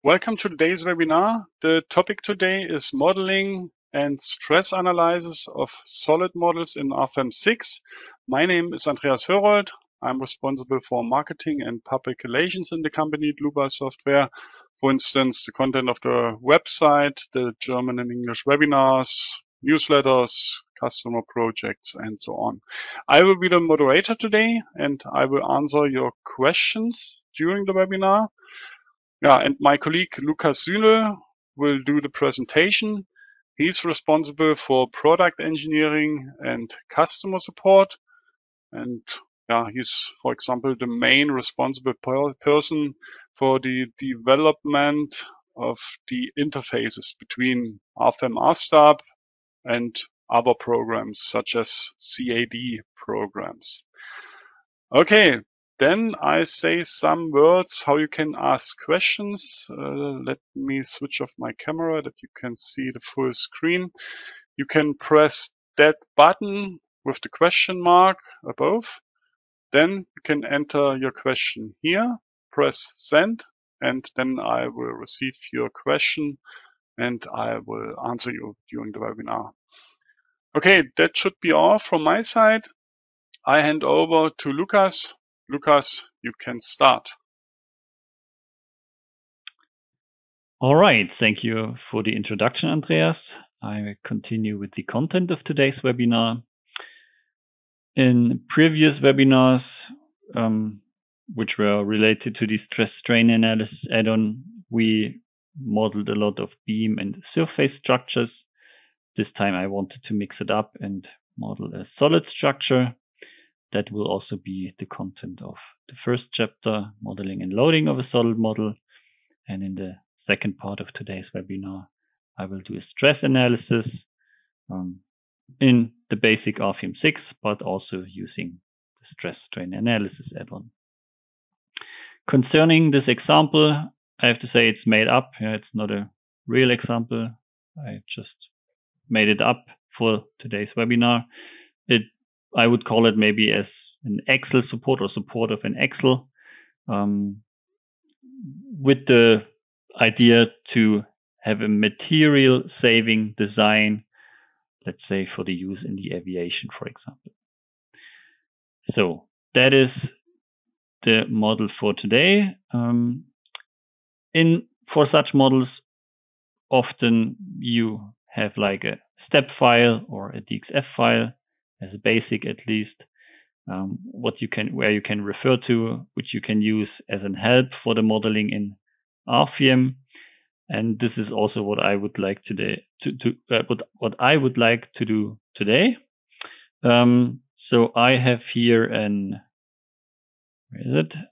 Welcome to today's webinar. The topic today is modeling and stress analysis of solid models in RFEM 6. My name is Andreas Hörold. I'm responsible for marketing and public relations in the company Dlubal Software. For instance, the content of the website, the German and English webinars, newsletters, customer projects, and so on. I will be the moderator today, and I will answer your questions during the webinar. Yeah, and my colleague Lukas Süle will do the presentation. He's responsible for product engineering and customer support. And yeah, he's, for example, the main responsible person for the development of the interfaces between RFEM RStab and other programs such as CAD programs. Okay. Then I say some words how you can ask questions. Let me switch off my camera that you can see the full screen. You can press that button with the question mark above. Then you can enter your question here, press send, and then I will receive your question and I will answer you during the webinar. Okay, that should be all from my side. I hand over to Lukas. Lukas, you can start. All right, thank you for the introduction, Andreas. I will continue with the content of today's webinar. In previous webinars, which were related to the stress-strain analysis add-on, we modeled a lot of beam and surface structures. This time I wanted to mix it up and model a solid structure. That will also be the content of the first chapter, modeling and loading of a solid model. And in the second part of today's webinar, I will do a stress analysis in the basic RFEM 6, but also using the stress-strain analysis add-on. Concerning this example, I have to say it's made up. It's not a real example. I just made it up for today's webinar. I would call it maybe as an Excel support or support of an Excel, with the idea to have a material saving design, let's say for the use in the aviation, for example. So that is the model for today. For such models, often you have like a step file or a DXF file, as a basic at least, where you can refer to, which you can use as an help for the modeling in RFEM. And this is also what I would like today what I would like to do today. So I have here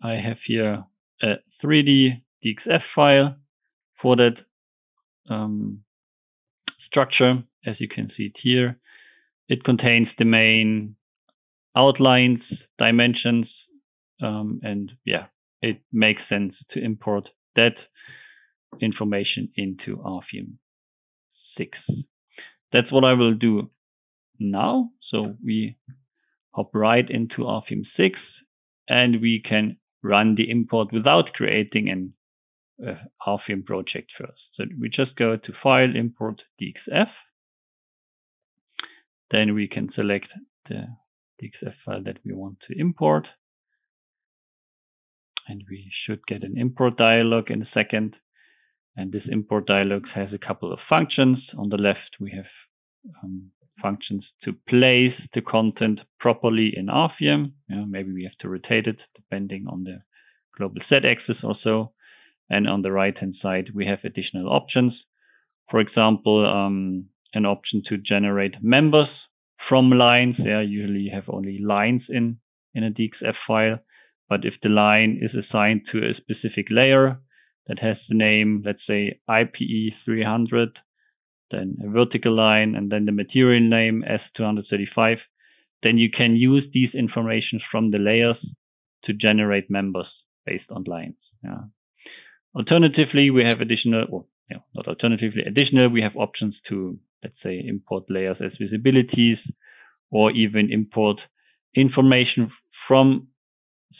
I have here a 3D DXF file for that structure, as you can see it here. It contains the main outlines, dimensions, and yeah, it makes sense to import that information into RFEM 6. That's what I will do now. So we hop right into RFEM 6 and we can run the import without creating an RFEM project first. So we just go to File, Import DXF. Then we can select the DXF file that we want to import. And we should get an import dialog in a second. And this import dialog has a couple of functions. On the left, we have functions to place the content properly in RFEM. Maybe we have to rotate it depending on the global z-axis or so. And on the right-hand side, we have additional options. For example, an option to generate members from lines. Usually you have only lines in a DXF file, but if the line is assigned to a specific layer that has the name, let's say IPE 300, then a vertical line, and then the material name S235, then you can use these information from the layers to generate members based on lines. Alternatively, we have additional, we have options to, let's say, import layers as visibilities, or even import information from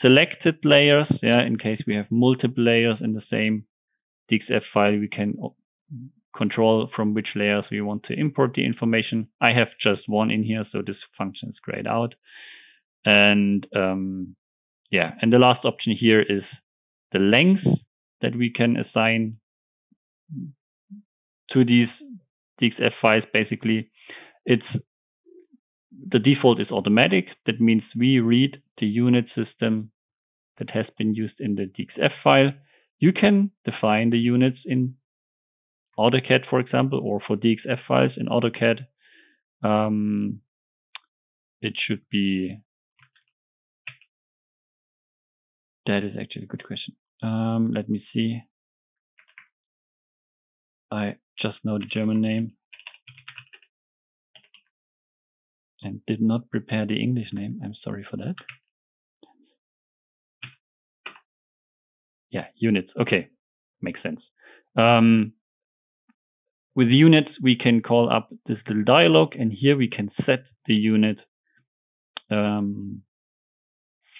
selected layers, in case we have multiple layers in the same DXF file, we can control from which layers we want to import the information. I have just one in here, so this function is grayed out. And yeah, and the last option here is the length that we can assign to these DXF files. Basically, the default is automatic. That means we read the unit system that has been used in the DXF file. You can define the units in AutoCAD, for example, or for DXF files in AutoCAD. It should be, that is actually a good question. Let me see. I just know the German name and did not prepare the English name. I'm sorry for that. Yeah, units. Okay, makes sense. With units, we can call up this little dialog, and here we can set the unit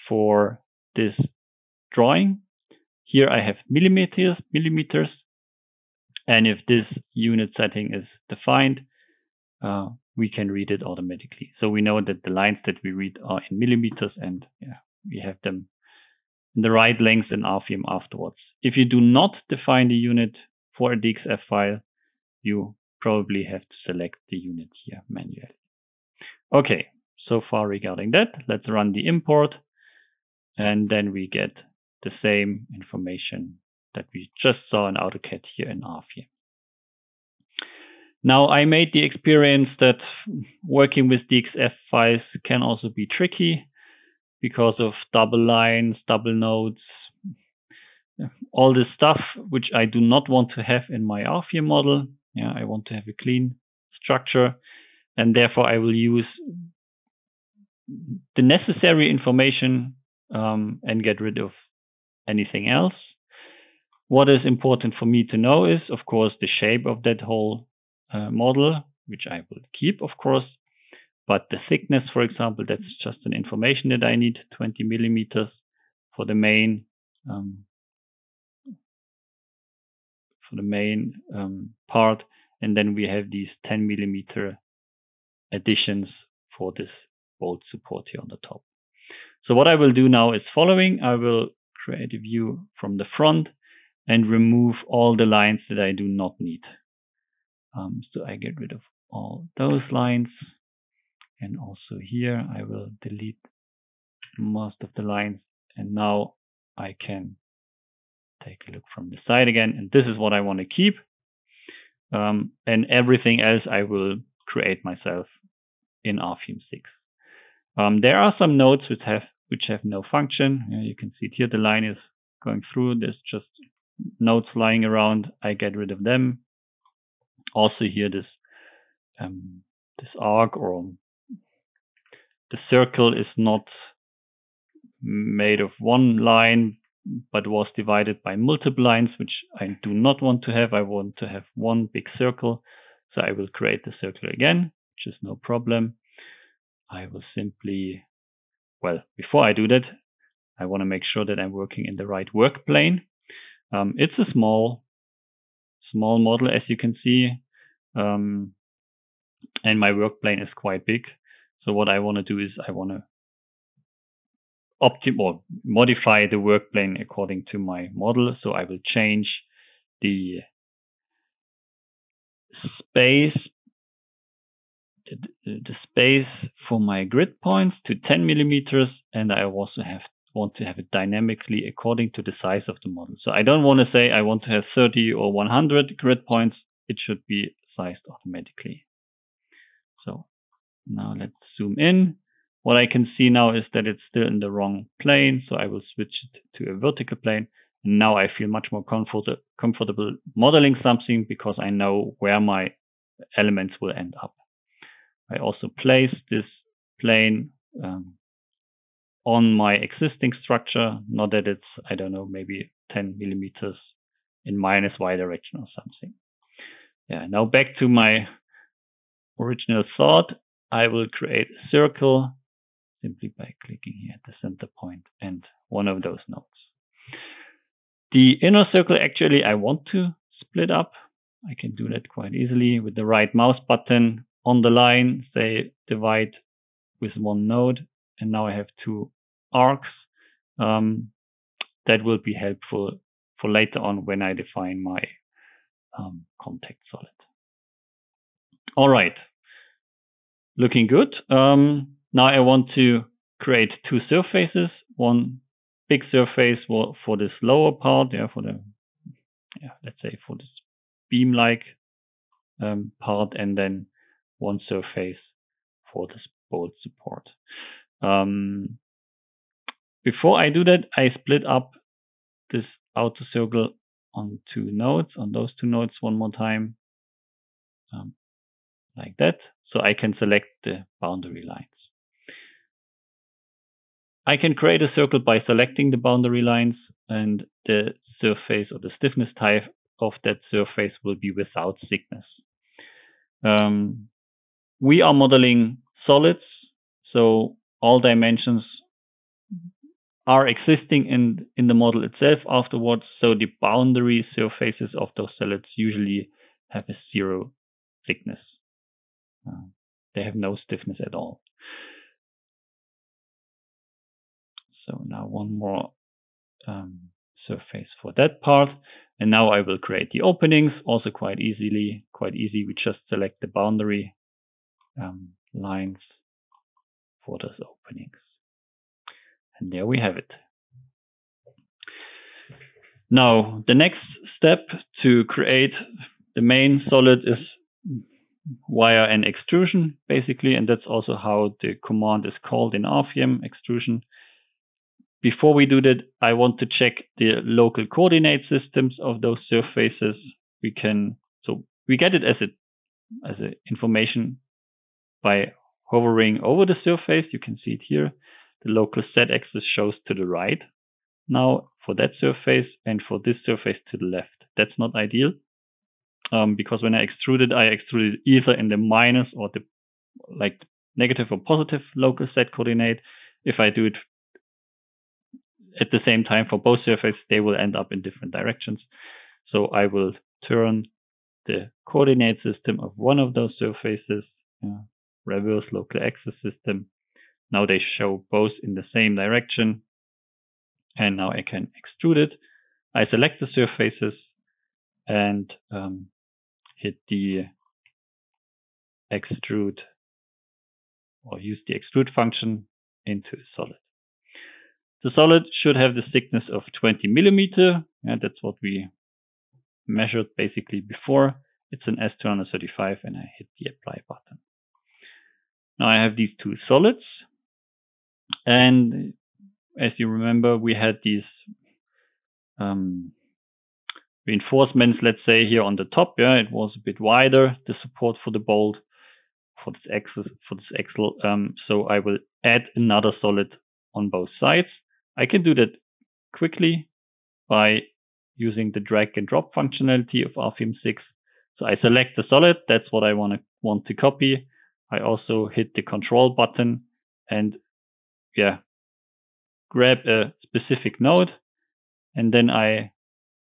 for this drawing. Here I have millimeters, and if this unit setting is defined, we can read it automatically. So we know that the lines that we read are in millimeters, and yeah, we have them in the right length in RFEM afterwards. If you do not define the unit for a DXF file, you probably have to select the unit here manually. Okay, so far regarding that, let's run the import, and then we get the same information that we just saw in AutoCAD here in RFEM. Now, I made the experience that working with DXF files can also be tricky because of double lines, double nodes, all this stuff which I do not want to have in my RFEM model. Yeah, I want to have a clean structure, and therefore I will use the necessary information and get rid of anything else. What is important for me to know is, of course, the shape of that whole model, which I will keep, of course, but the thickness, for example, that's just an information that I need, 20 millimeters for the main part, and then we have these 10 millimeter additions for this bolt support here on the top. So what I will do now is following. I will create a view from the front and remove all the lines that I do not need. So I get rid of all those lines, and also here I will delete most of the lines, and now I can take a look from the side again, and this is what I want to keep, and everything else I will create myself in RFEM 6. There are some nodes which have no function. You can see it here, the line is going through. There's just nodes lying around. I get rid of them. Also here, this arc or the circle is not made of one line, but was divided by multiple lines, which I do not want to have. I want to have one big circle. So I will create the circle again, which is no problem. I will simply, well, before I do that, I want to make sure that I'm working in the right work plane. It's a small model, as you can see, and my work plane is quite big. So what I want to do is I want to modify the work plane according to my model. So I will change the space for my grid points to 10 millimeters, and I also want to have it dynamically according to the size of the model. So I don't want to say I want to have 30 or 100 grid points. It should be sized automatically. So now let's zoom in. What I can see now is that it's still in the wrong plane, so I will switch it to a vertical plane. And now I feel much more comfortable modeling something because I know where my elements will end up. I also place this plane on my existing structure, not that it's, I don't know, maybe 10 millimeters in minus y direction or something. Yeah, now back to my original thought. I will create a circle simply by clicking here at the center point and one of those nodes. The inner circle, actually, I want to split up. I can do that quite easily with the right mouse button on the line, say divide with one node, and now I have two arcs. That will be helpful for later on when I define my contact solid. All right, looking good. Now I want to create two surfaces, one big surface for this lower part, let's say for this beam-like part, and then one surface for this bolt support. Before I do that, I split up this outer circle on those two nodes one more time, like that, so I can select the boundary lines. I can create a circle by selecting the boundary lines, and the surface or the stiffness type of that surface will be without thickness. We are modeling solids, so all dimensions are existing in the model itself afterwards, so the boundary surfaces of those solids usually have a zero thickness. They have no stiffness at all. So now one more surface for that part. And now I will create the openings, also quite easy. We just select the boundary lines for those openings. And there we have it. Now, the next step to create the main solid is via an extrusion, basically, and that's also how the command is called in RFEM, extrusion. Before we do that, I want to check the local coordinate systems of those surfaces. We get it as a information by hovering over the surface. You can see it here. The local z-axis shows to the right now for that surface, and for this surface to the left. That's not ideal, because when I extruded either in the minus or the negative or positive local z coordinate. If I do it at the same time for both surfaces, they will end up in different directions. So I will turn the coordinate system of one of those surfaces, reverse local axis system. Now they show both in the same direction, and now I can extrude it. I select the surfaces and hit the extrude, or use the extrude function into a solid. The solid should have the thickness of 20 millimeter. That's what we measured basically before. It's an S235, and I hit the apply button. Now I have these two solids, and as you remember, we had these reinforcements, let's say here on the top. It was a bit wider, the support for the bolt, for this axle. So I will add another solid on both sides. I can do that quickly by using the drag and drop functionality of RFEM 6. So I select the solid, that's what I want to copy. I also hit the control button and grab a specific node, and then I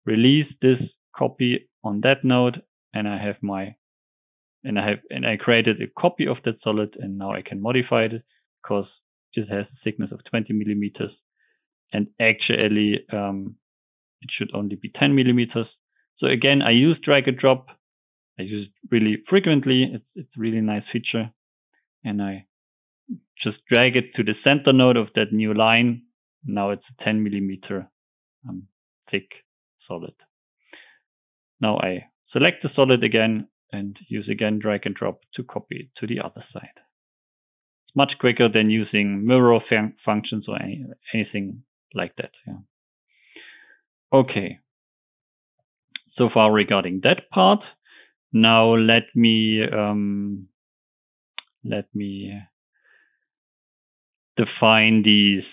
release this copy on that node, and I created a copy of that solid, and now I can modify it because it has a thickness of 20 millimeters. And actually, it should only be 10 millimeters. So again, I use drag and drop. I use it really frequently. It's a really nice feature. And I just drag it to the center node of that new line. Now it's a 10 millimeter thick solid. Now I select the solid again and use again drag and drop to copy it to the other side. It's much quicker than using mirror functions or anything like that. Okay. So far regarding that part. Now let me define these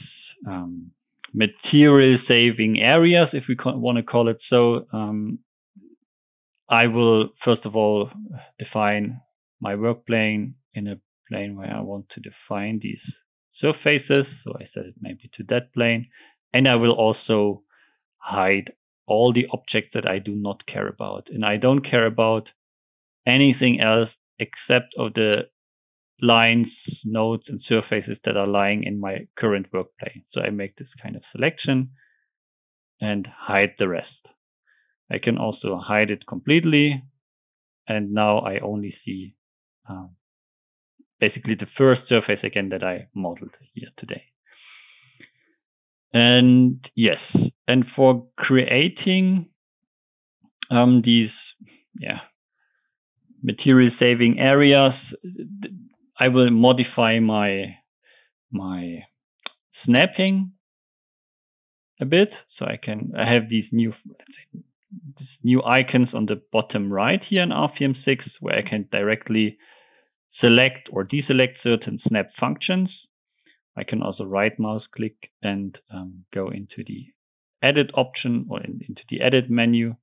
material saving areas, if we want to call it so. I will first of all define my work plane in a plane where I want to define these surfaces. So I set it maybe to that plane, and I will also hide all the objects that I do not care about. And I don't care about anything else except of the lines, nodes, and surfaces that are lying in my current work plane. So I make this kind of selection and hide the rest. I can also hide it completely. And now I only see basically the first surface again that I modeled here today. And yes, and for creating these material saving areas, I will modify my snapping a bit. So I have these new icons on the bottom right here in RFEM6 where I can directly select or deselect certain snap functions. I can also right mouse click and go into the edit option or into the edit menu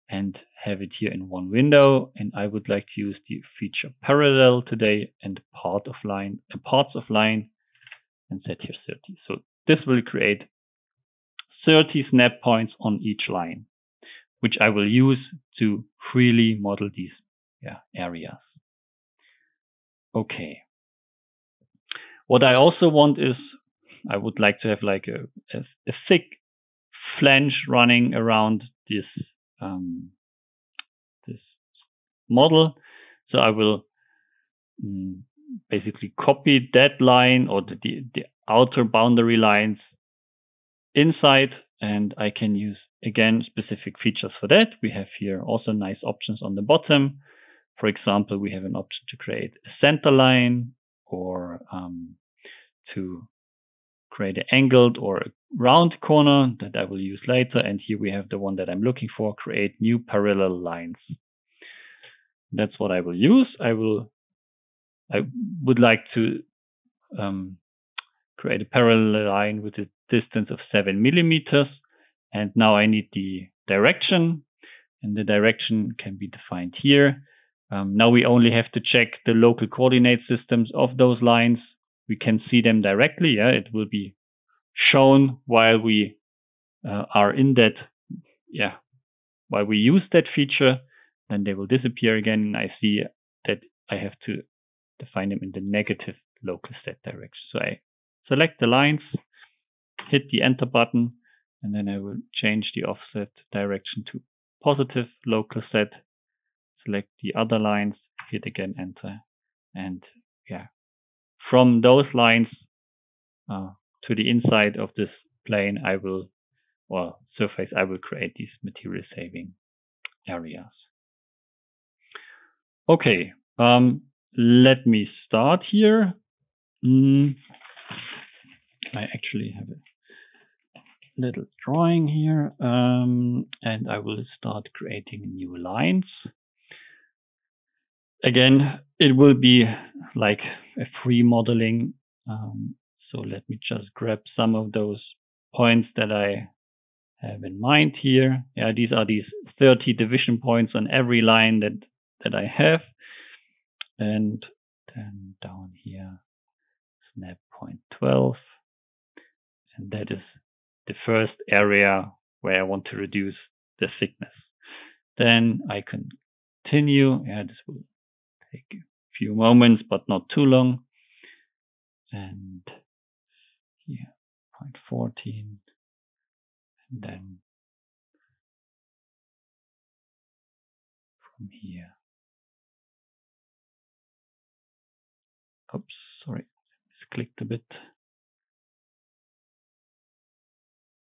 and have it here in one window. And I would like to use the feature parallel today and parts of line and set here 30. So this will create 30 snap points on each line, which I will use to freely model these areas. Okay. What I also want is I would like to have like a thick flange running around this this model. So I will basically copy that line or the outer boundary lines inside, and I can use again specific features for that. We have here also nice options on the bottom. For example, we have an option to create a center line or to create an angled or a round corner that I will use later. And here we have the one that I'm looking for, create new parallel lines. That's what I will use. I would like to create a parallel line with a distance of 7 millimeters. And now I need the direction, and the direction can be defined here. Now we only have to check the local coordinate systems of those lines. We can see them directly. It will be shown while we are in that, while we use that feature. Then they will disappear again, and I see that I have to define them in the negative local set direction. So I select the lines, hit the enter button, and then I will change the offset direction to positive local set. Select the other lines, hit again enter, and from those lines to the inside of this plane, surface, I will create these material saving areas. Okay, let me start here. I actually have a little drawing here, and I will start creating new lines. Again, it will be like a free modeling. So let me just grab some of those points that I have in mind here. These are these 30 division points on every line that I have. And then down here, snap point 12. And that is the first area where I want to reduce the thickness. Then I can continue. This will take a few moments, but not too long. And here, point 14. And then from here. Oops, sorry, misclicked a bit.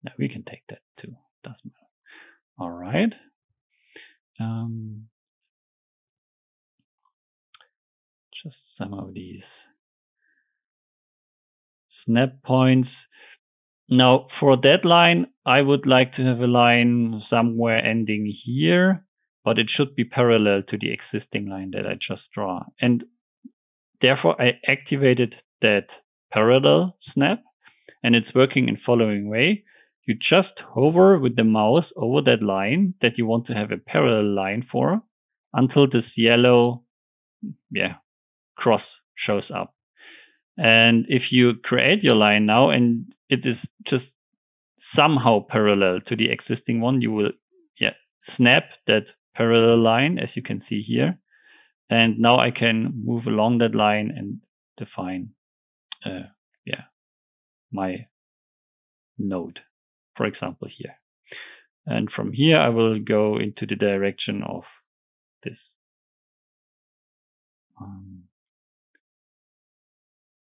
Now we can take that too, doesn't matter. All right. Just some of these snap points. Now for that line, I would like to have a line somewhere ending here, but it should be parallel to the existing line that I just draw. And therefore I activated that parallel snap, and it's working in following way. You just hover with the mouse over that line that you want to have a parallel line for until this yellow cross shows up. And if you create your line now and it is just somehow parallel to the existing one, you will snap that parallel line, as you can see here. And now I can move along that line and define my node, for example, here. And from here, I will go into the direction of this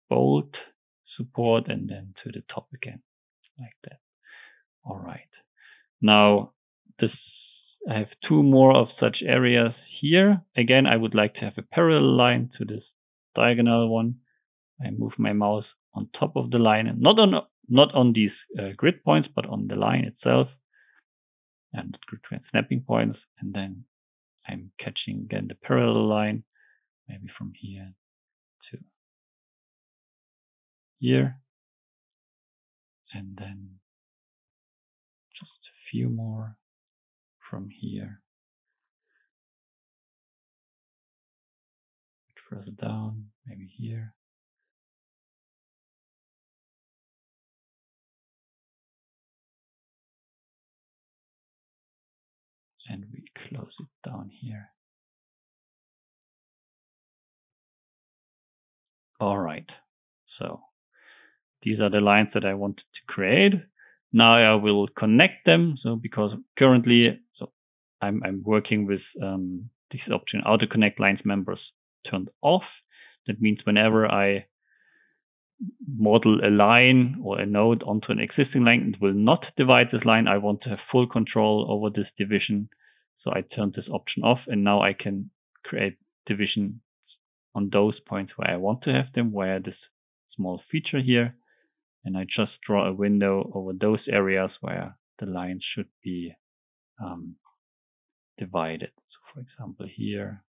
bolt support and then to the top again, like that. All right. Now, I have two more of such areas here. Again, I would like to have a parallel line to this diagonal one. I move my mouse on top of the line, and not on these grid points, but on the line itself, and grid point snapping points. And then I'm catching again the parallel line, maybe from here to here, and then just a few more from here, further down, maybe here. And we close it down here. All right. So these are the lines that I wanted to create. Now I will connect them. So because currently, I'm working with this option, auto connect lines members turned off. That means whenever I model a line or a node onto an existing line, it will not divide this line. I want to have full control over this division. So I turned this option off, and now I can create division on those points where I want to have them, via this small feature here. And I just draw a window over those areas where the lines should be divided. So for example, here,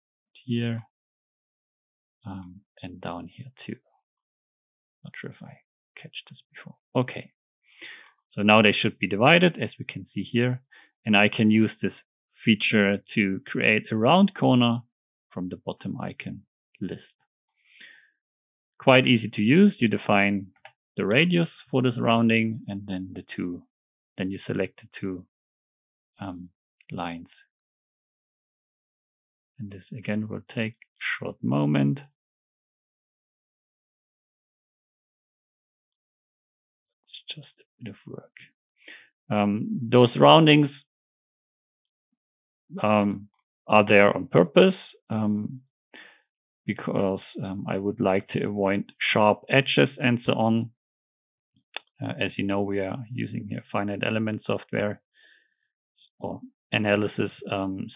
and down here too. Not sure if I catch this before. Okay. So now they should be divided, as we can see here. And I can use this feature to create a round corner from the bottom icon list. Quite easy to use. You define the radius for this rounding, and then you select the two lines. And this again will take a short moment. It's just a bit of work. Those roundings are there on purpose because I would like to avoid sharp edges and so on. As you know, we are using here finite element software or analysis.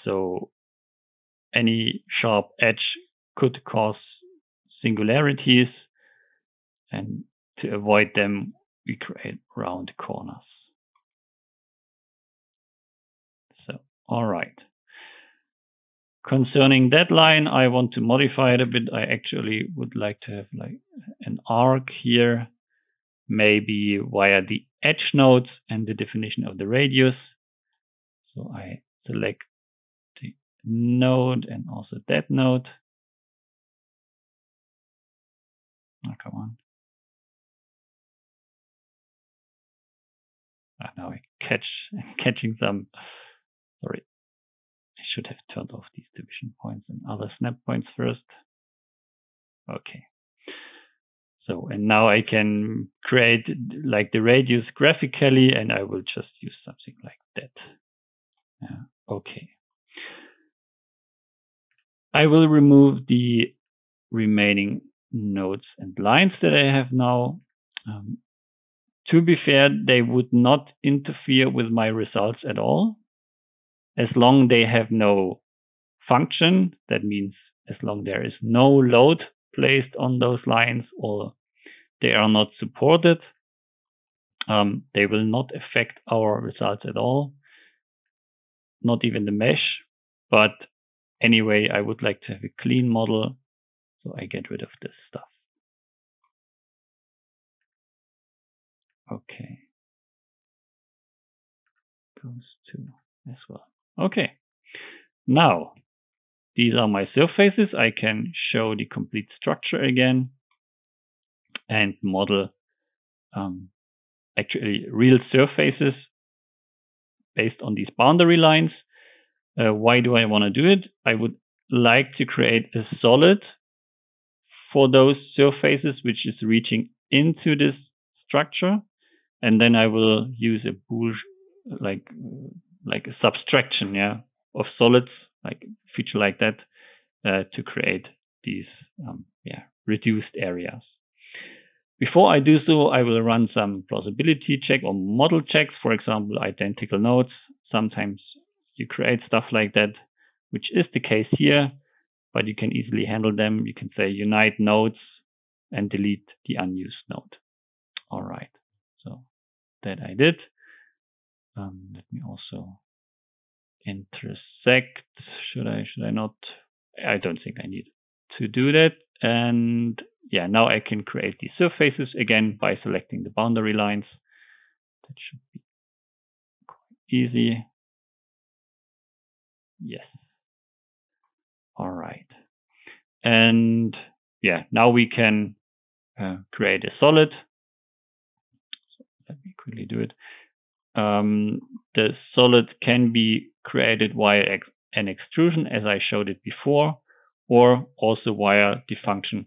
So any sharp edge could cause singularities, and to avoid them, we create round corners. So, all right. Concerning that line, I want to modify it a bit. I actually would like to have like an arc here, maybe via the edge nodes and the definition of the radius. So I select the node and also that node. Oh, come on. Now I catching some. Sorry, I should have turned off these division points and other snap points first. Okay. So, and now I can create like the radius graphically, and I will just use something like that. Okay. I will remove the remaining nodes and lines that I have now. To be fair, they would not interfere with my results at all. As long they have no function, that means as long there is no load placed on those lines or they are not supported, they will not affect our results at all, not even the mesh. But anyway, I would like to have a clean model, so I get rid of this stuff. Okay. Goes to as well. Okay. Now, these are my surfaces. I can show the complete structure again and model actually real surfaces based on these boundary lines. Why do I want to do it? I would like to create a solid for those surfaces which is reaching into this structure, and then I will use a bool like a subtraction, yeah, of solids, like a feature like that, to create these reduced areas. Before I do so, I will run some plausibility check or model checks, for example, identical nodes. Sometimes you create stuff like that, which is the case here, but you can easily handle them. You can say unite nodes and delete the unused node. All right, so that I did. Let me also intersect. Should I not? I don't think I need to do that. And yeah, now I can create these surfaces again by selecting the boundary lines. That should be quite easy. Yes. All right. And yeah, now we can create a solid. So let me quickly do it. The solid can be created via an extrusion, as I showed it before, or also via the function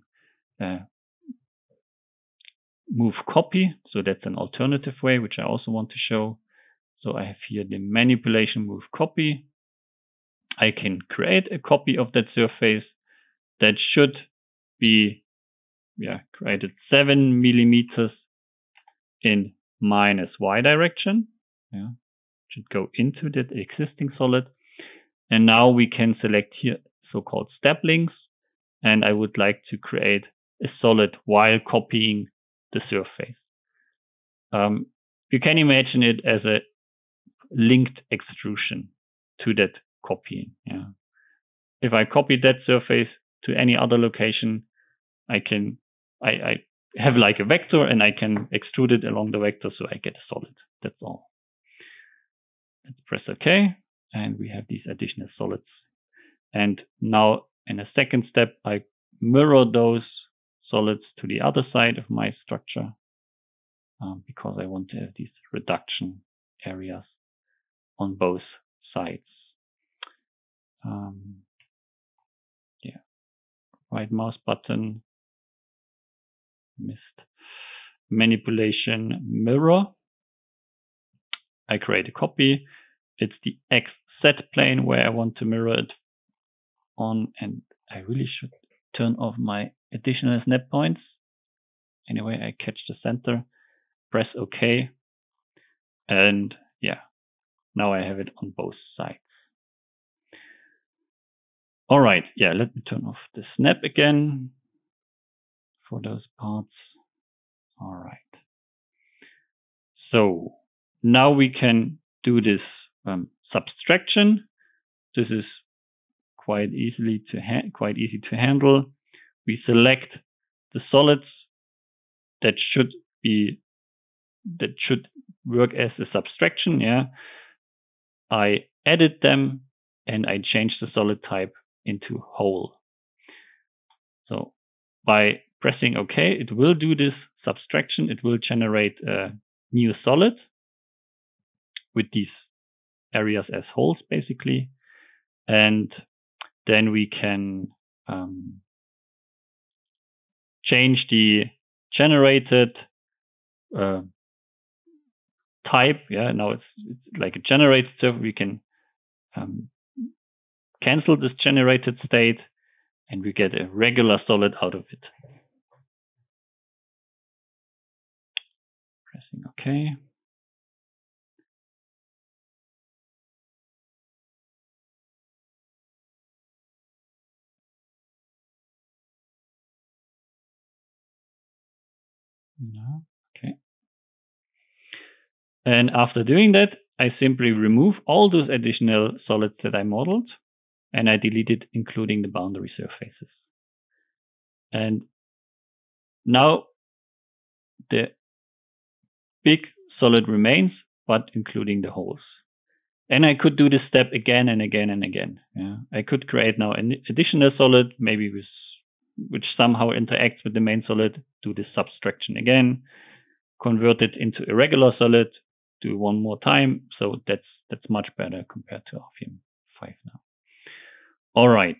move copy. So that's an alternative way, which I also want to show. So I have here the manipulation move copy. I can create a copy of that surface that should be created 7 millimeters in -y direction. Yeah, should go into that existing solid. And now we can select here so-called step links. And I would like to create a solid while copying the surface. You can imagine it as a linked extrusion to that copying. Yeah. If I copy that surface to any other location, I have like a vector and I can extrude it along the vector so I get a solid. That's all. Let's press OK, and we have these additional solids. And now in a second step, I mirror those solids to the other side of my structure because I want to have these reduction areas on both sides. Right mouse button, missed, manipulation mirror. I create a copy. It's the XZ plane where I want to mirror it on, and I really should turn off my additional snap points. Anyway, I catch the center, press OK, and yeah, now I have it on both sides. All right, yeah, let me turn off the snap again for those parts. All right. So now we can do this subtraction. This is quite easy to handle. We select the solids that should work as a subtraction. Yeah, I edit them and I change the solid type into whole. So by pressing OK, it will do this subtraction. It will generate a new solid with these areas as holes, basically. And then we can change the generated type. Yeah, now it's like a generated surface. We can cancel this generated state and we get a regular solid out of it. Pressing OK. No. Okay. And after doing that, I simply remove all those additional solids that I modeled, and I delete it, including the boundary surfaces. And now the big solid remains, but including the holes. And I could do this step again and again and again. Yeah. I could create now an additional solid, maybe which somehow interacts with the main solid, do this subtraction again, convert it into a regular solid, do one more time. So that's much better compared to RFEM 5 now. All right.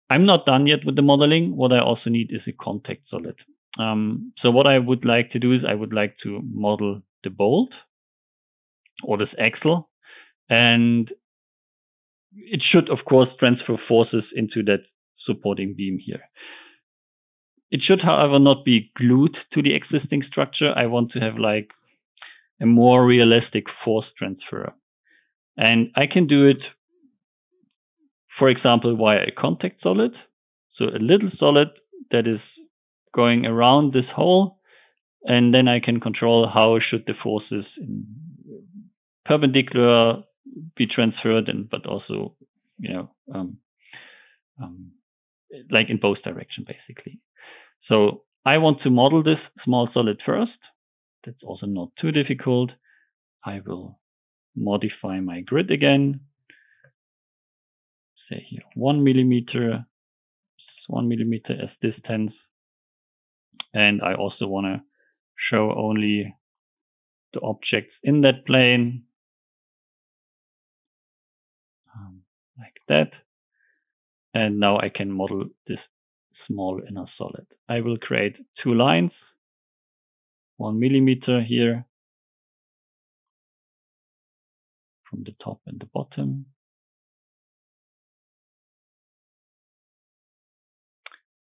I'm not done yet with the modeling. What I also need is a contact solid. So what I would like to do is I would like to model the bolt or this axle, and it should, of course, transfer forces into that supporting beam here. It should, however, not be glued to the existing structure. I want to have like a more realistic force transfer. And I can do it, for example, via a contact solid. So a little solid that is going around this hole, and then I can control how should the forces in perpendicular be transferred, but also, like in both directions, basically. So I want to model this small solid first. That's also not too difficult. I will modify my grid again. Say here 1 millimeter, 1 millimeter as distance. And I also want to show only the objects in that plane, like that. And now I can model this small inner solid. I will create 2 lines, 1 millimeter here from the top and the bottom.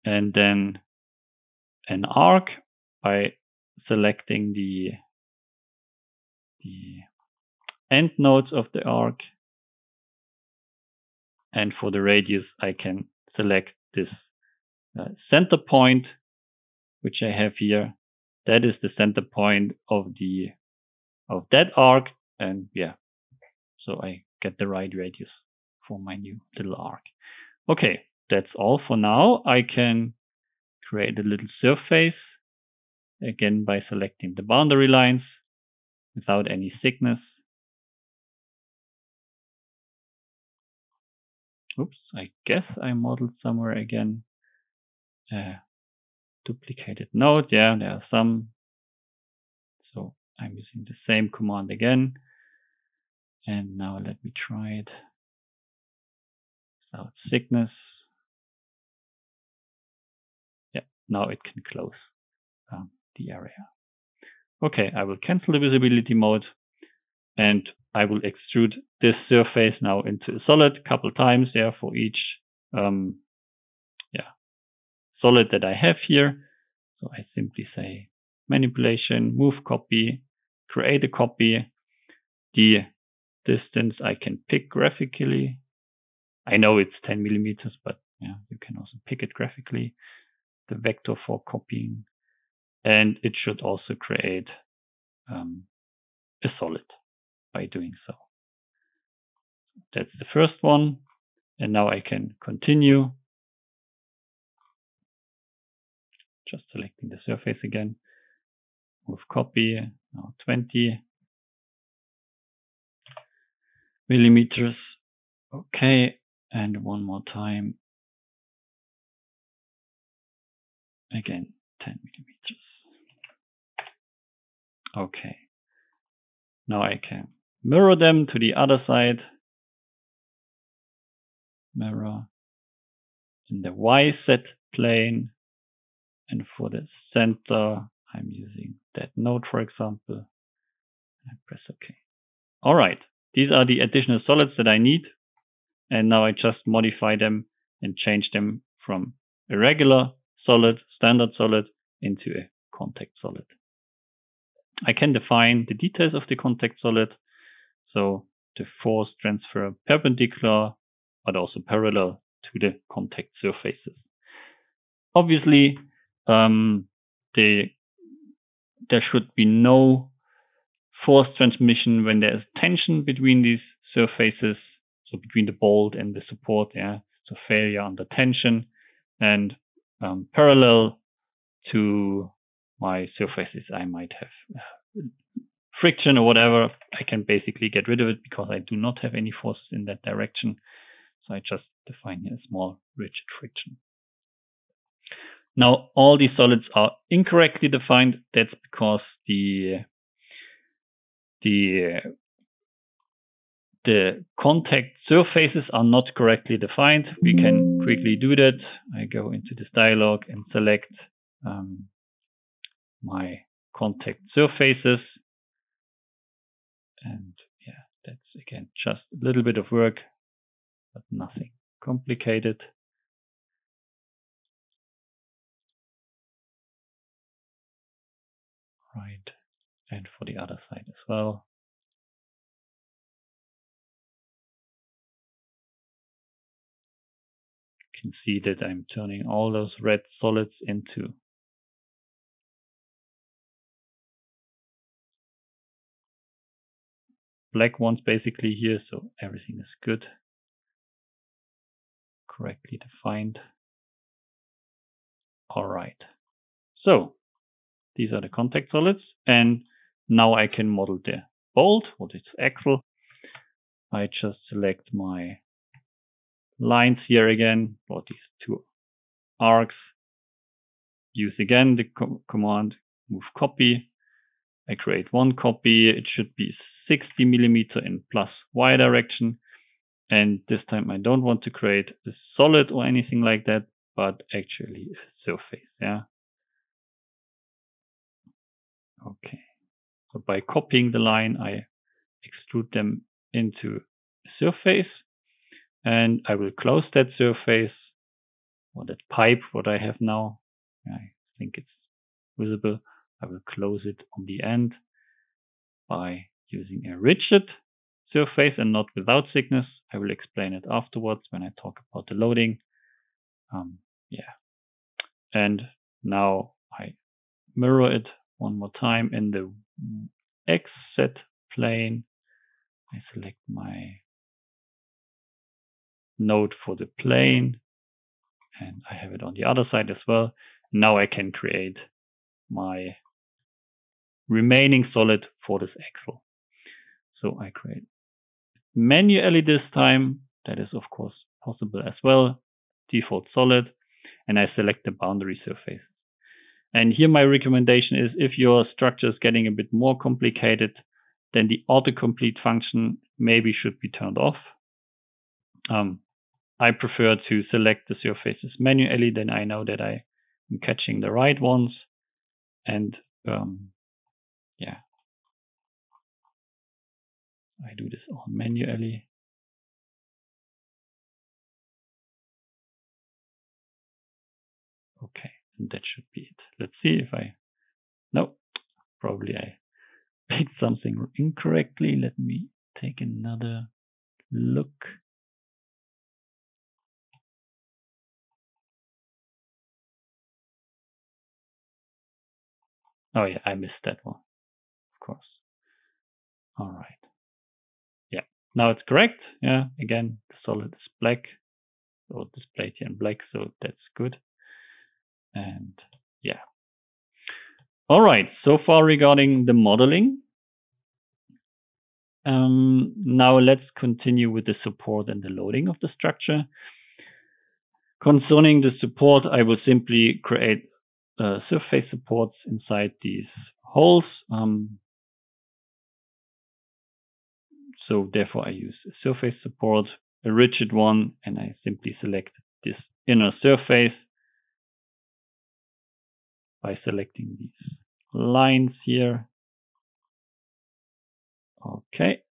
And then an arc by selecting the end nodes of the arc. And for the radius, I can select this center point, which I have here. That is the center point of that arc. And yeah, so I get the right radius for my new little arc. Okay, that's all for now. I can create a little surface, again by selecting the boundary lines without any thickness. Oops, I guess I modeled somewhere again. Duplicated node, yeah, there are some. So I'm using the same command again. And now let me try it without thickness. Yeah, now it can close the area. Okay, I will cancel the visibility mode, and I will extrude this surface now into a solid a couple times there for each solid that I have here. So I simply say manipulation, move copy, create a copy. The distance I can pick graphically. I know it's 10 millimeters, but yeah, you can also pick it graphically. The vector for copying, and it should also create a solid by doing so. That's the first one, and now I can continue. Just selecting the surface again. Move copy, now 20 millimeters. Okay, and one more time. Again, 10 millimeters. Okay. Now I can mirror them to the other side. Mirror in the YZ plane. And for the center, I'm using that node, for example. I press OK. All right. These are the additional solids that I need. And now I just modify them and change them from a regular solid, standard solid, into a contact solid. I can define the details of the contact solid. So the force transfer perpendicular, but also parallel to the contact surfaces. Obviously, there should be no force transmission when there is tension between these surfaces, so between the bolt and the support, yeah, so failure under tension, and parallel to my surfaces, I might have friction or whatever. I can basically get rid of it because I do not have any forces in that direction. So I just define here a small rigid friction. Now all these solids are incorrectly defined. That's because the the contact surfaces are not correctly defined. We can quickly do that. I go into this dialog and select my contact surfaces. And yeah, that's again just a little bit of work, but nothing complicated. Right, and for the other side as well. You can see that I'm turning all those red solids into black ones basically here, so everything is good, correctly defined. All right, so these are the contact solids, and now I can model the bolt or this axle. I just select my lines here again, or these two arcs. Use again the command move copy. I create one copy. It should be 60 millimeter in plus Y direction. And this time I don't want to create a solid or anything like that, but actually a surface. Yeah. Okay. So by copying the line, I extrude them into a surface, and I will close that surface or that pipe, what I have now. I think it's visible. I will close it on the end by using a rigid surface and not without thickness. I will explain it afterwards when I talk about the loading. Yeah. And now I mirror it one more time in the XZ plane. I select my node for the plane, and I have it on the other side as well. Now I can create my remaining solid for this axle. So I create manually this time. That is of course possible as well. Default solid, and I select the boundary surface. And here my recommendation is, if your structure is getting a bit more complicated, then the autocomplete function maybe should be turned off. I prefer to select the surfaces manually, then I know that I am catching the right ones. And yeah, I do this all manually. Okay, and that should be it. Let's see if no, probably I picked something incorrectly. Let me take another look. Oh yeah, I missed that one, of course. All right. Yeah, now it's correct. Yeah, again, the solid is black, or displayed here in black, so that's good. And yeah. All right, so far regarding the modeling. Now let's continue with the support and the loading of the structure. Concerning the support, I will simply create surface supports inside these holes. So therefore I use a surface support, a rigid one, and I simply select this inner surface by selecting these lines here. Okay.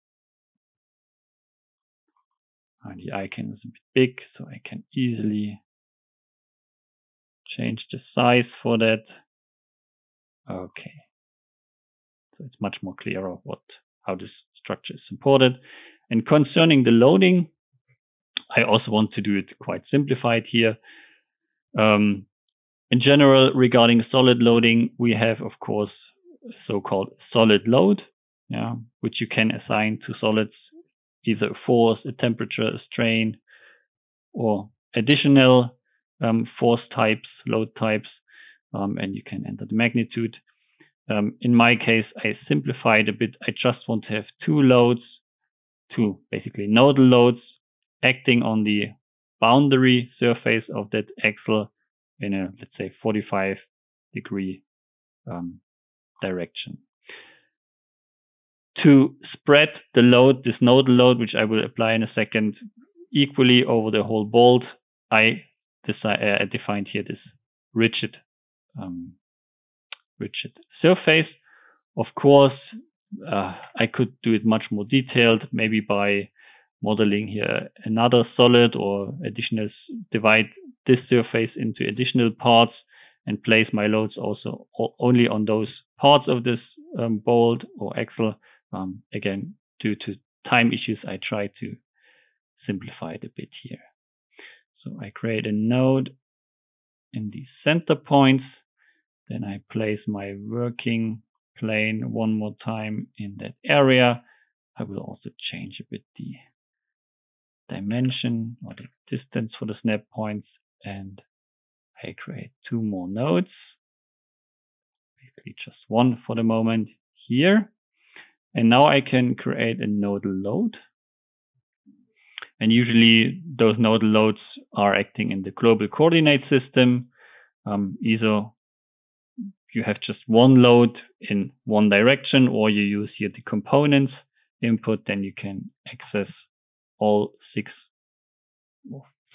And the icon is a bit big, so I can easily change the size for that. Okay. So it's much more clearer how this structure is supported. And concerning the loading, I also want to do it quite simplified here. In general, regarding solid loading, we have, of course, so-called solid load, which you can assign to solids, either a force, a temperature, a strain, or additional force types, load types, and you can enter the magnitude. In my case, I simplified a bit. I just want to have two basically nodal loads acting on the boundary surface of that axle in a, let's say, 45-degree direction. to spread the load, this nodal load, which I will apply in a second, equally over the whole bolt, I defined here this rigid surface. Of course, I could do it much more detailed, maybe by modeling here another solid or divide this surface into additional parts and place my loads also only on those parts of this bolt or axle. Again, due to time issues, I try to simplify it a bit here. So I create a node in these center points. Then I place my working plane one more time in that area. I will also change a bit the dimension or the distance for the snap points, and I create 2 more nodes, basically just one for the moment here. And now I can create a nodal load. And usually those nodal loads are acting in the global coordinate system. Either you have just one load in one direction, or you use here the components input, then you can access all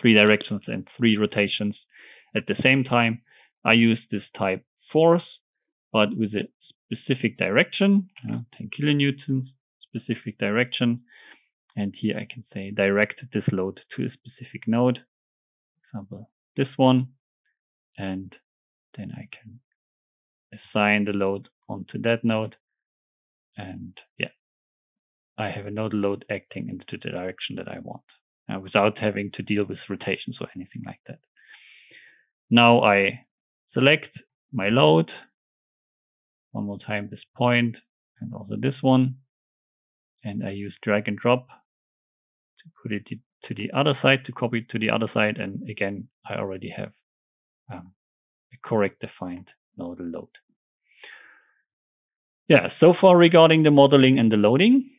3 directions and 3 rotations at the same time. I use this type force, but with a specific direction, 10 kilonewtons, specific direction. And here I can say direct this load to a specific node, for example, this one. And then I can assign the load onto that node. And yeah, I have a nodal load acting into the direction that I want, without having to deal with rotations or anything like that. Now I select my load, one more time this point and also this one, and I use drag and drop to put it to the other side, to copy it to the other side, and again I already have a correct defined nodal load. Yeah, so far regarding the modeling and the loading.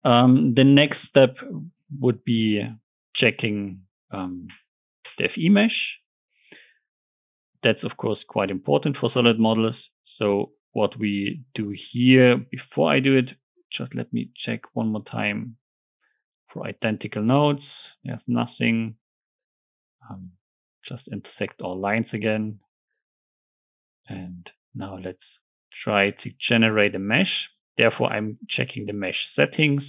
The next step would be checking the FE mesh. That's of course quite important for solid models. So what we do here, before I do it, just let me check one more time for identical nodes. There's nothing. Just intersect all lines again. And now let's try to generate a mesh. Therefore, I'm checking the mesh settings,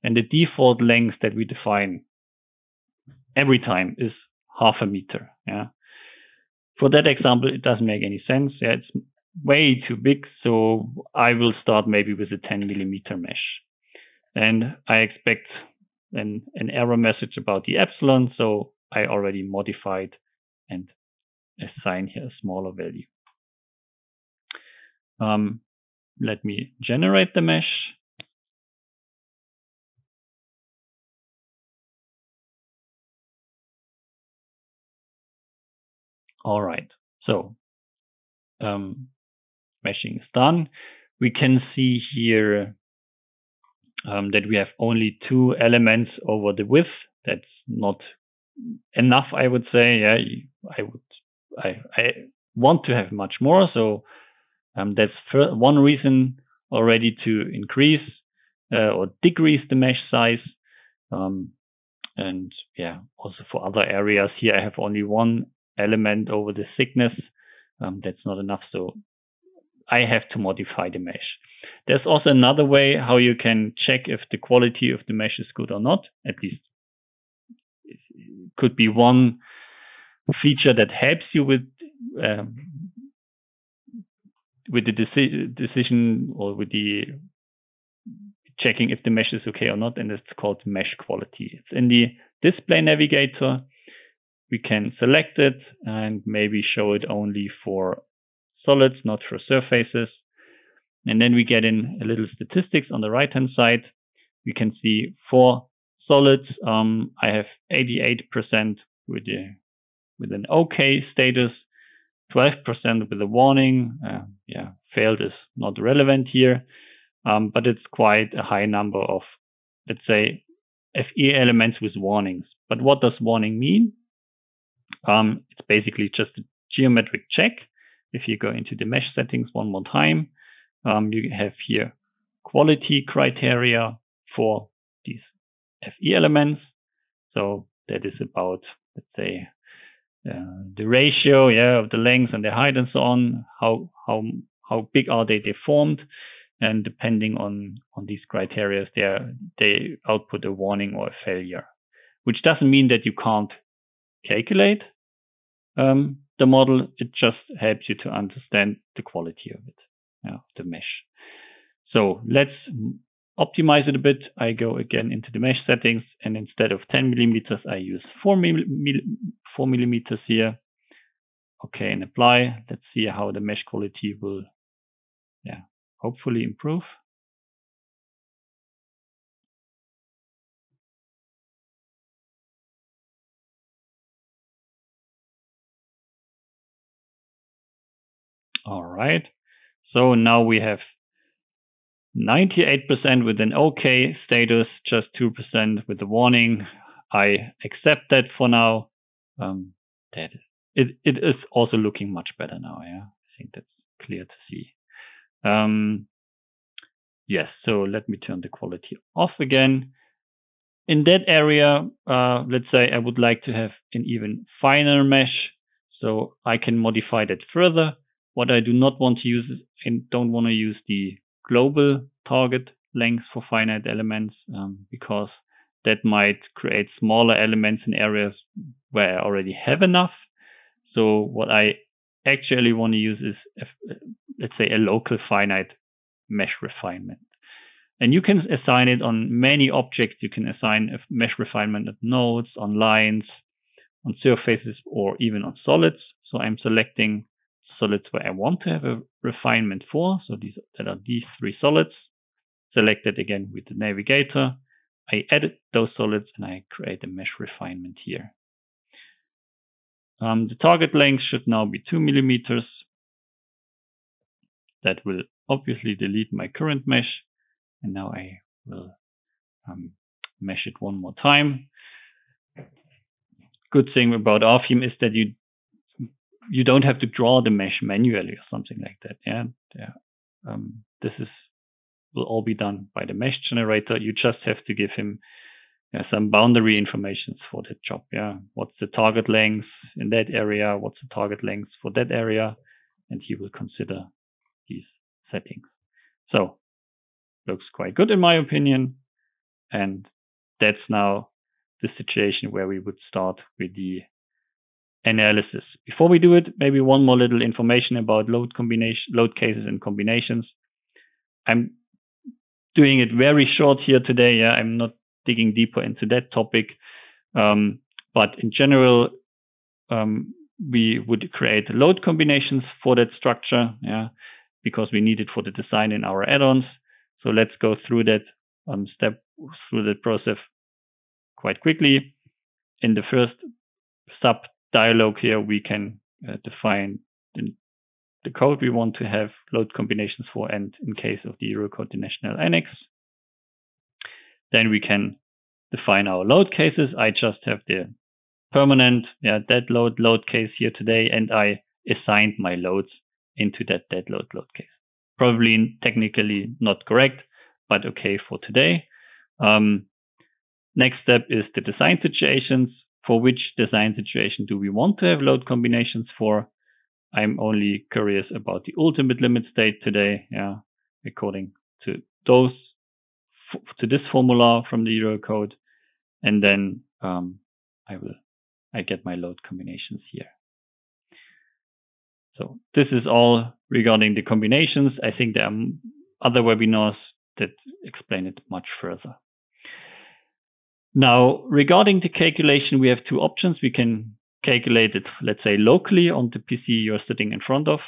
and the default length that we define every time is 0.5 meter. Yeah. For that example, it doesn't make any sense. Yeah, it's way too big, so I will start maybe with a 10 millimeter mesh. And I expect an error message about the epsilon, so I already modified and assign here a smaller value. Let me generate the mesh. All right, so meshing is done. We can see here that we have only 2 elements over the width. That's not enough, I would say. Yeah, I want to have much more, so that's one reason already to increase or decrease the mesh size. And yeah, also for other areas here, I have only 1 element over the thickness. That's not enough, so I have to modify the mesh. There's also another way how you can check if the quality of the mesh is good or not. At least it could be one feature that helps you with the decision or with the checking if the mesh is okay or not, and it's called mesh quality. It's in the display navigator. We can select it and maybe show it only for solids, not for surfaces. And then we get in a little statistics on the right hand side. We can see for solids, I have 88% with an OK status, 12% with a warning. Yeah, failed is not relevant here, but it's quite a high number of, let's say, FE elements with warnings. But what does warning mean? It's basically just a geometric check. If you go into the mesh settings one more time, you have here quality criteria for these FE elements. So that is about, let's say, the ratio, of the length and the height and so on. How big are they deformed? And depending on these criteria, they output a warning or a failure, which doesn't mean that you can't calculate the model. It just helps you to understand the quality of it, the mesh. So let's optimize it a bit. I go again into the mesh settings, and instead of 10 millimeters, I use 4 millimeters here. Okay, and apply. Let's see how the mesh quality will, hopefully improve. All right. So now we have 98% with an OK status, just 2% with the warning. I accept that for now. It is also looking much better now. I think that's clear to see. Yes, so let me turn the quality off again. In that area, let's say I would like to have an even finer mesh, so I can modify that further. What I do not want to use is, and don't want to use the global target length for finite elements, because that might create smaller elements in areas where I already have enough. So what I actually want to use is, let's say, a local finite mesh refinement. And you can assign it on many objects. You can assign a mesh refinement on nodes, on lines, on surfaces, or even on solids. So I'm selecting solids where I want to have a refinement for. So that are these 3 solids. Selected again with the navigator. I edit those solids and I create a mesh refinement here. The target length should now be 2 millimeters. That will obviously delete my current mesh. And now I will mesh it one more time. Good thing about RFEM is that you don't have to draw the mesh manually or something like that. This will all be done by the mesh generator. You just have to give him some boundary information for that job. What's the target length in that area? What's the target length for that area? And he will consider these settings. So looks quite good in my opinion. And that's now the situation where we would start with the analysis. Before we do it, maybe one more little information about load cases and combinations. I'm doing it very short here today. I'm not digging deeper into that topic. But in general, we would create load combinations for that structure, because we need it for the design in our add-ons. So let's go through that process quite quickly. In the first sub dialog here, we can define the code we want to have load combinations for, and in case of the Eurocode, the national annex. Then we can define our load cases. I just have the permanent dead load case here today, and I assigned my loads into that dead load case. Probably technically not correct, but okay for today. Next step is the design situations. For which design situation do we want to have load combinations for? I'm only curious about the ultimate limit state today, according to this formula from the Eurocode, and then I get my load combinations here. So this is all regarding the combinations. I think there are other webinars that explain it much further. Now, regarding the calculation, we have 2 options. We can calculate it, let's say, locally on the PC you're sitting in front of,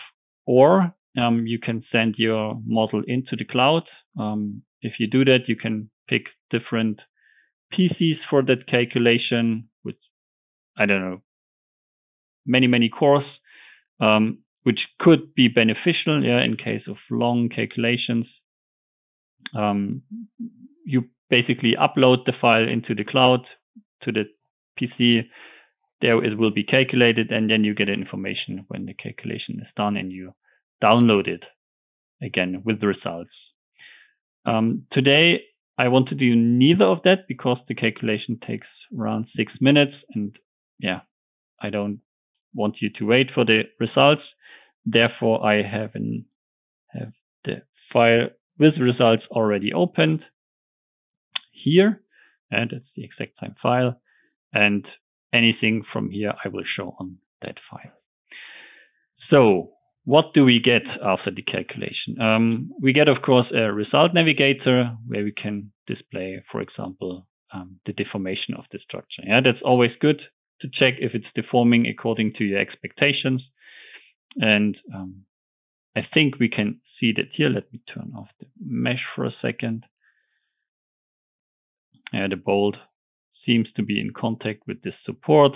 or you can send your model into the cloud. If you do that, you can pick different PCs for that calculation with, I don't know, many cores, which could be beneficial in case of long calculations. You basically upload the file into the cloud to the PC. There it will be calculated, and then you get information when the calculation is done, and you download it again with the results. Today, I want to do neither of that because the calculation takes around 6 minutes. And yeah, I don't want you to wait for the results. Therefore, I have the file with results already opened here. And it's the exact same file. And anything from here, I will show on that file. So what do we get after the calculation? We get, of course, a result navigator where we can display, for example, the deformation of the structure. Yeah, that's always good to check if it's deforming according to your expectations. And I think we can see that here. Let me turn off the mesh for a second. The bolt seems to be in contact with this support,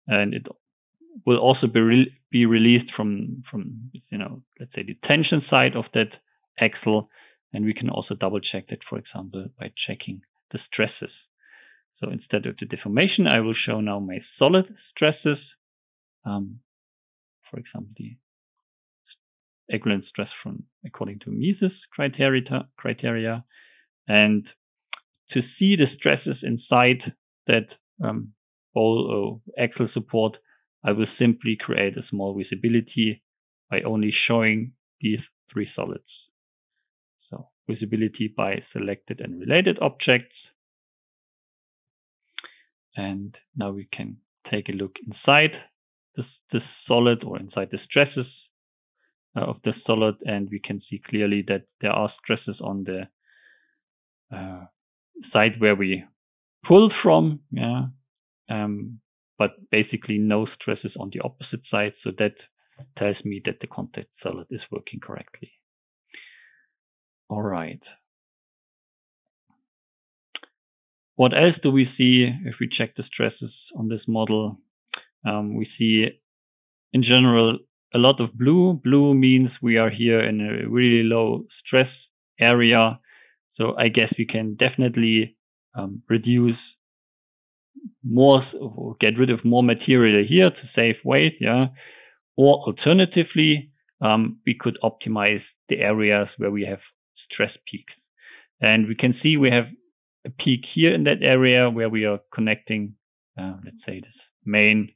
and it will also be released from let's say the tension side of that axle, and we can also double check that, for example, by checking the stresses. So instead of the deformation, I will show now my solid stresses. For example, the equivalent stress from according to Mises criteria, and to see the stresses inside that axle support, I will simply create a small visibility by only showing these 3 solids. So visibility by selected and related objects. And now we can take a look inside this solid, or inside the stresses of the solid, and we can see clearly that there are stresses on the side where we pulled from, but basically no stresses on the opposite side. So that tells me that the contact solid is working correctly. All right. What else do we see if we check the stresses on this model? We see in general a lot of blue. Blue means we are here in a really low stress area. So I guess we can definitely reduce more, or get rid of more material here to save weight. Yeah. Or alternatively, we could optimize the areas where we have stress peaks. And we can see we have a peak here in that area where we are connecting, let's say, this main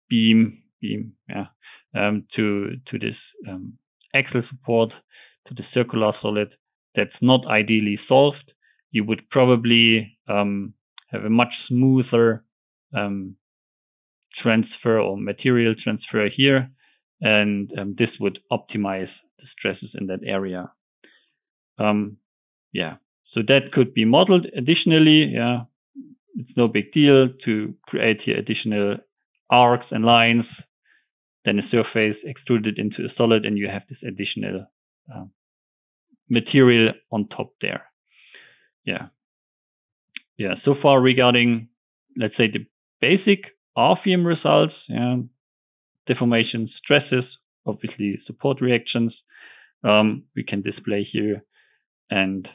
beam, to this axle support, to the circular solid. That's not ideally solved. You would probably have a much smoother transfer or material transfer here, and this would optimize the stresses in that area. So that could be modeled additionally. Yeah, it's no big deal to create here additional arcs and lines, then a surface extruded into a solid, and you have this additional material on top there. So far regarding, let's say, the basic RFEM results, deformation, stresses, obviously support reactions, we can display here. And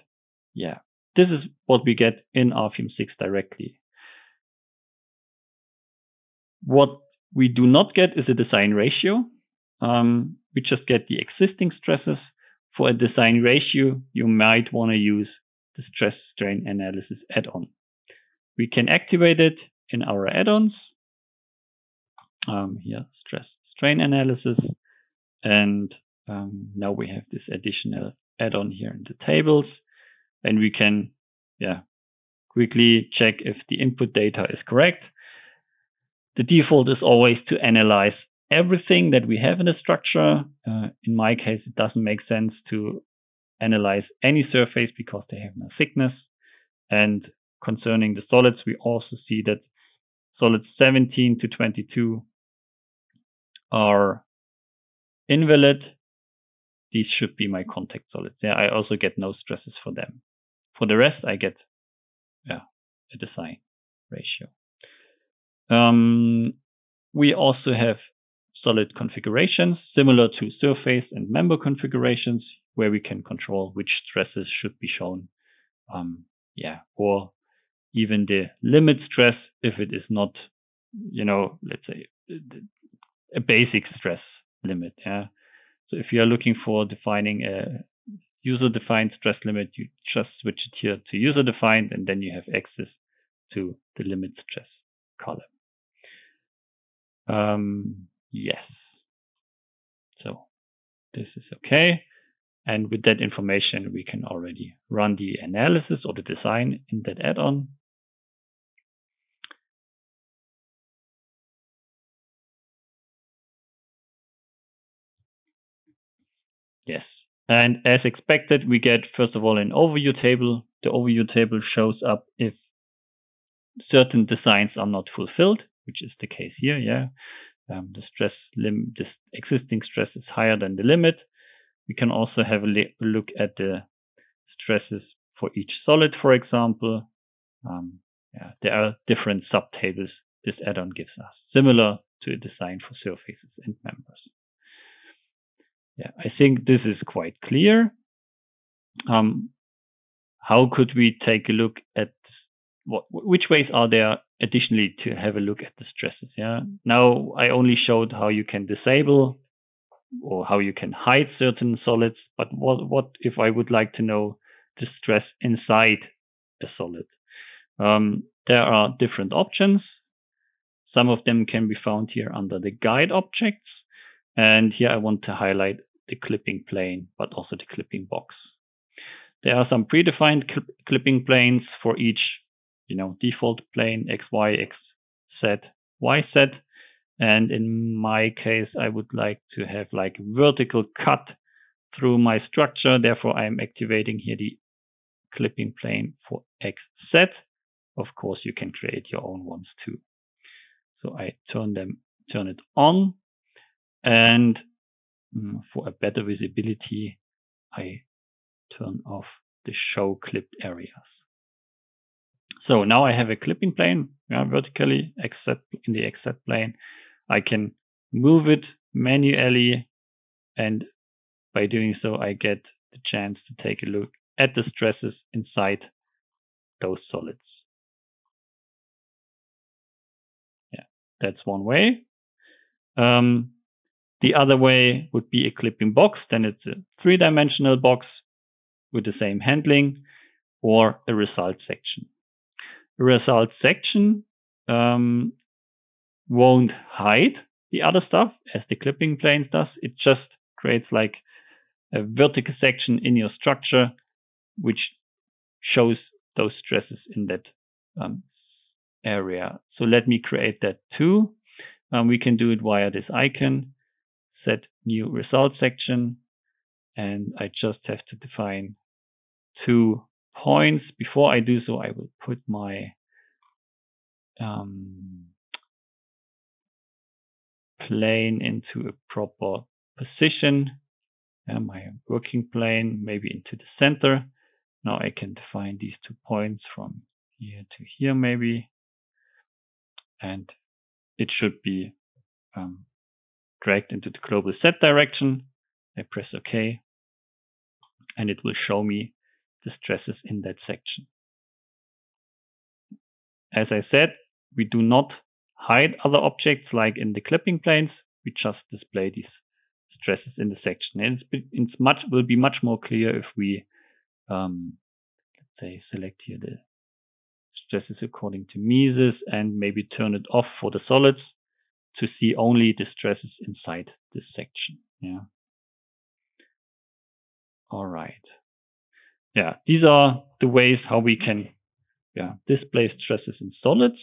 this is what we get in RFEM 6 directly. What we do not get is a design ratio. We just get the existing stresses. For a design ratio, you might want to use the stress strain analysis add-on. We can activate it in our add-ons. Here, stress strain analysis. And now we have this additional add-on here in the tables. And we can quickly check if the input data is correct. The default is always to analyze everything that we have in the structure. In my case, it doesn't make sense to analyze any surface because they have no thickness. And concerning the solids, we also see that solids 17 to 22 are invalid. These should be my contact solids. I also get no stresses for them. For the rest, I get a design ratio. We also have solid configurations similar to surface and member configurations, where we can control which stresses should be shown, or even the limit stress if it is not, let's say, a basic stress limit. So if you are looking for defining a user-defined stress limit, you just switch it here to user-defined, and then you have access to the limit stress column. Yes. So this is okay. And with that information, we can already run the analysis or the design in that add-on. Yes. And as expected, we get, first of all, an overview table. The overview table shows up if certain designs are not fulfilled, which is the case here. Yeah. The stress limit, this existing stress is higher than the limit. We can also have a look at the stresses for each solid, for example. There are different subtables this add-on gives us, similar to a design for surfaces and members. Yeah, I think this is quite clear. How could we take a look at which ways are there additionally to have a look at the stresses? Yeah. Now I only showed how you can disable or how you can hide certain solids, but what if I would like to know the stress inside a solid? There are different options. Some of them can be found here under the guide objects. And here I want to highlight the clipping plane, but also the clipping box. There are some predefined clipping planes for each, default plane, X, Y, X, Z, Y, Z. And in my case, I would like to have like vertical cut through my structure. Therefore, I'm activating here the clipping plane for X, Z. Of course, you can create your own ones too. So I turn it on. And for a better visibility, I turn off the show clipped areas. So now I have a clipping plane vertically, except in the XZ plane. I can move it manually, and by doing so, I get the chance to take a look at the stresses inside those solids. Yeah, that's one way. The other way would be a clipping box. Then it's a three-dimensional box with the same handling, or a result section. A result section won't hide the other stuff as the clipping plane does. It just creates like a vertical section in your structure, which shows those stresses in that area. So let me create that too. We can do it via this icon, set new result section, and I just have to define 2 points. Before I do so, I will put my plane into a proper position, my working plane maybe into the center. Now I can define these 2 points from here to here maybe, and it should be dragged into the global Z direction. I press OK, and it will show me the stresses in that section. As I said, we do not hide other objects like in the clipping planes. We just display these stresses in the section. And it will be much more clear if we, let's say, select here the stresses according to Mises and maybe turn it off for the solids to see only the stresses inside this section. Yeah. All right. Yeah, these are the ways how we can display stresses in solids.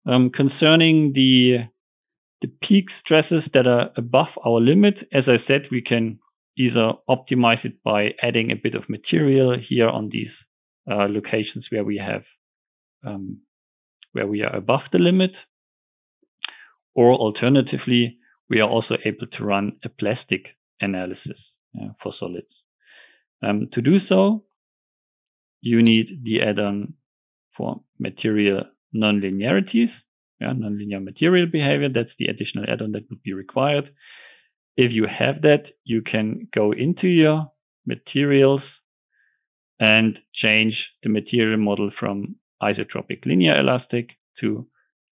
Concerning the peak stresses that are above our limit, as I said, we can either optimize it by adding a bit of material here on these locations where we have where we are above the limit, or alternatively, we are also able to run a plastic analysis for solids. To do so, you need the add-on for material nonlinearities, nonlinear material behavior. That's the additional add-on that would be required. If you have that, you can go into your materials and change the material model from isotropic linear elastic to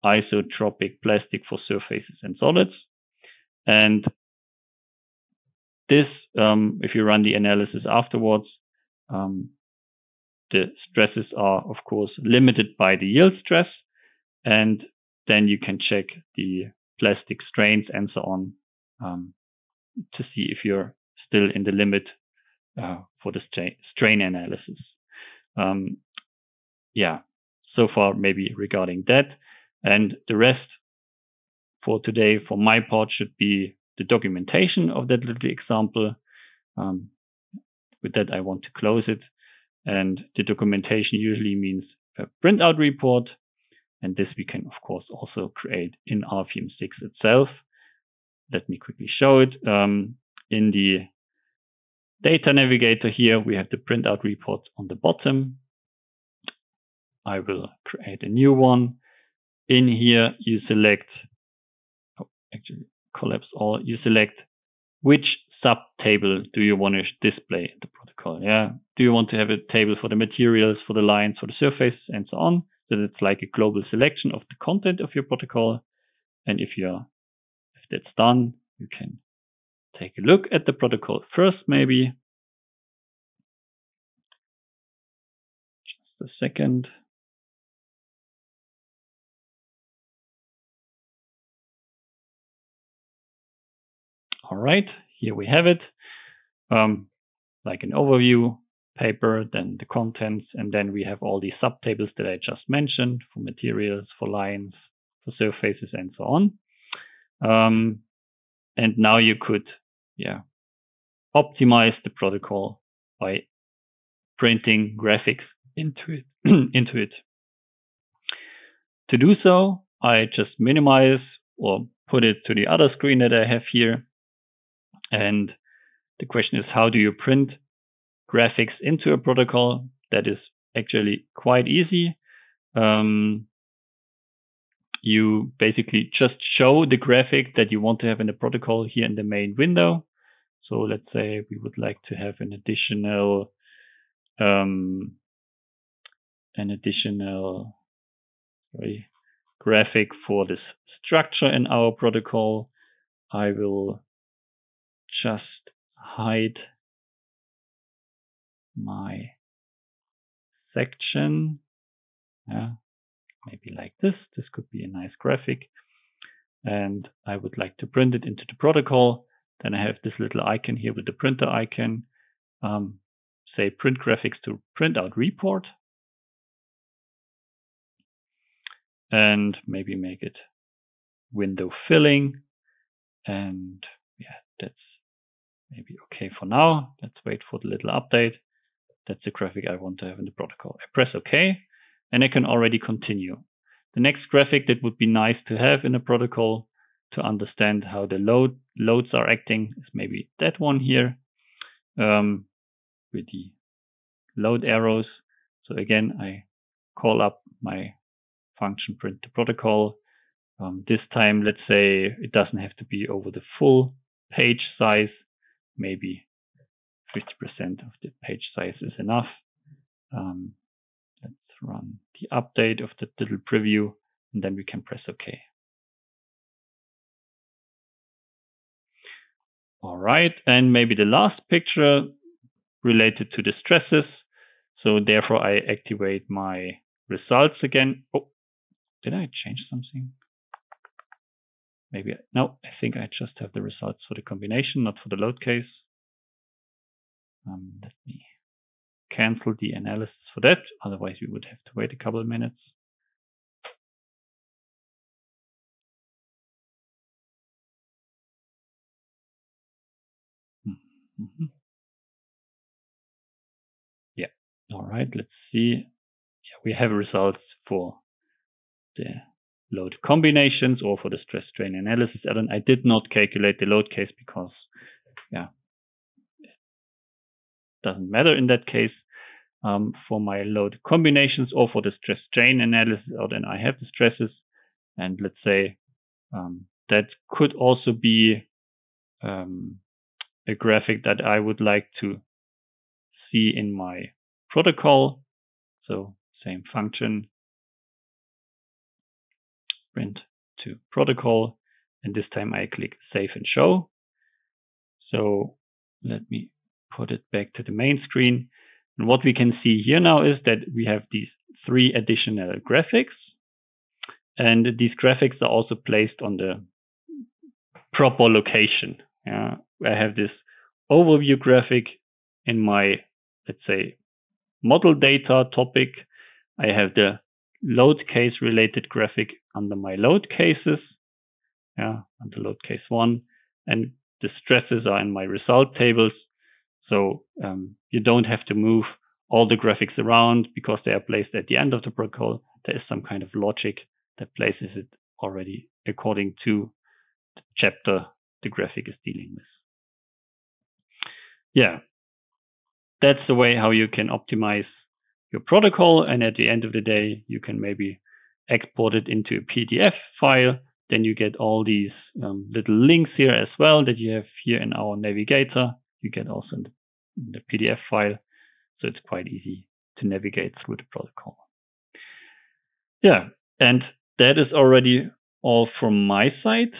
isotropic plastic for surfaces and solids. And this, if you run the analysis afterwards, the stresses are, of course, limited by the yield stress, and then you can check the plastic strains and so on to see if you're still in the limit for the strain analysis. Yeah, so far maybe regarding that. And the rest for today, for my part, should be the documentation of that little example. With that, I want to close it. And the documentation usually means a printout report. And this we can, of course, also create in RFEM 6 itself. Let me quickly show it. In the data navigator here, we have the printout report on the bottom. I will create a new one. In here, you select, actually collapse all, you select which subtable do you want to display in the protocol. Yeah, do you want to have a table for the materials, for the lines, for the surface, and so on? So it's like a global selection of the content of your protocol. And if that's done, you can take a look at the protocol first, maybe. Just a second. All right, here we have it. Like an overview paper, then the contents, and then we have all these subtables that I just mentioned for materials, for lines, for surfaces, and so on. And now you could, optimize the protocol by printing graphics into it. To do so, I just minimize or put it to the other screen that I have here. And the question is, how do you print graphics into a protocol? That is actually quite easy. You basically just show the graphic that you want to have in the protocol here in the main window. So let's say we would like to have an additional graphic for this structure in our protocol. I will just hide my section. Maybe like this. This could be a nice graphic. And I would like to print it into the protocol. Then I have this little icon here with the printer icon. Say print graphics to printout report. And maybe make it window filling. And that's maybe okay for now. Let's wait for the little update. That's the graphic I want to have in the protocol. I press OK, and I can already continue. The next graphic that would be nice to have in a protocol to understand how the loads are acting is maybe that one here with the load arrows. So again, I call up my function print to protocol. This time, let's say it doesn't have to be over the full page size. Maybe 50% of the page size is enough. Let's run the update of the little preview, and then we can press OK. All right, and maybe the last picture related to the stresses. So therefore, I activate my results again. Oh, did I change something? Maybe, no, I think I just have the results for the combination, not for the load case. Let me cancel the analysis for that. Otherwise, we would have to wait a couple of minutes. Yeah. All right. Let's see. Yeah, we have results for the load combinations or for the stress strain analysis. I did not calculate the load case because, it doesn't matter in that case. For my load combinations or for the stress strain analysis, then I have the stresses. And let's say that could also be a graphic that I would like to see in my protocol. So same function, print to protocol, and this time I click save and show. So let me put it back to the main screen. And what we can see here now is that we have these 3 additional graphics. And these graphics are also placed on the proper location. I have this overview graphic in my, let's say, model data topic. I have the load case related graphic under my load cases, under load case 1, and the stresses are in my result tables. So you don't have to move all the graphics around because they are placed at the end of the protocol. There is some kind of logic that places it already according to the chapter the graphic is dealing with. Yeah, that's the way how you can optimize your protocol. And at the end of the day, you can maybe export it into a PDF file. Then you get all these little links here as well that you have here in our navigator. You get also in the PDF file. So it's quite easy to navigate through the protocol. Yeah, and that is already all from my side.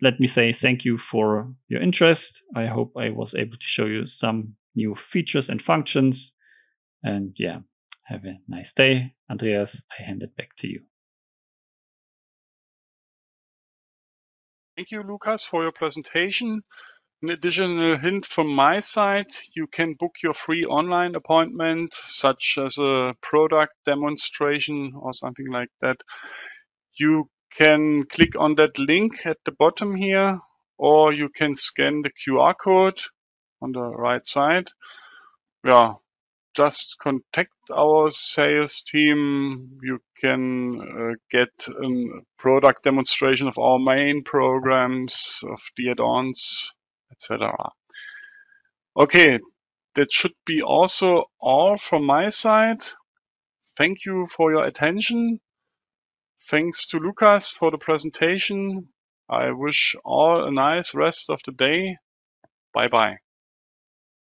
Let me say thank you for your interest. I hope I was able to show you some new features and functions. And yeah, have a nice day. Andreas, I hand it back to you. Thank you, Lukas, for your presentation. An additional hint from my side, you can book your free online appointment, such as a product demonstration or something like that. You can click on that link at the bottom here, or you can scan the QR code on the right side. Yeah, just contact our sales team. You can get a product demonstration of our main programs, of the add-ons, etc. Okay, that should be also all from my side. Thank you for your attention. Thanks to Lukas for the presentation. I wish all a nice rest of the day. Bye-bye.